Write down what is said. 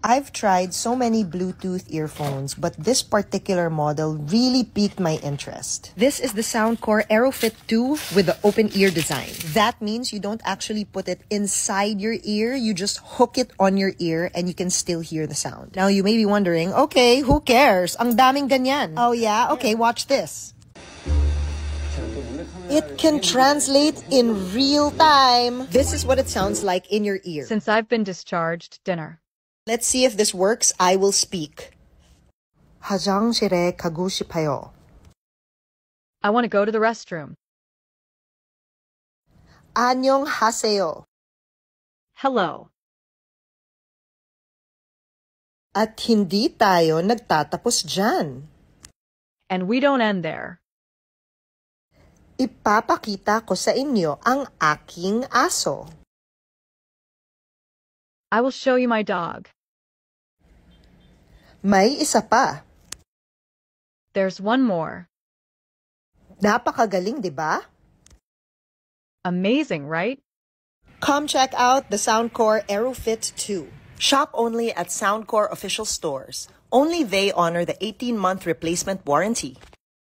I've tried so many Bluetooth earphones, but this particular model really piqued my interest. This is the Soundcore AeroFit 2 with the open ear design. That means you don't actually put it inside your ear, you just hook it on your ear and you can still hear the sound. Now you may be wondering, okay, who cares? Ang daming ganyan. Oh yeah? Okay, watch this. It can translate in real time. This is what it sounds like in your ear. Since I've been discharged, dinner. Let's see if this works. I will speak. 화장실에 가고 싶어요. I want to go to the restroom. 안녕하세요. Hello. At hindi tayo nagtatapos dyan. And we don't end there. Ipapakita ko sa inyo ang aking aso. I will show you my dog. May isa pa. There's one more. Napakagaling, di ba? Amazing, right? Come check out the Soundcore AeroFit 2. Shop only at Soundcore official stores. Only they honor the 18-month replacement warranty.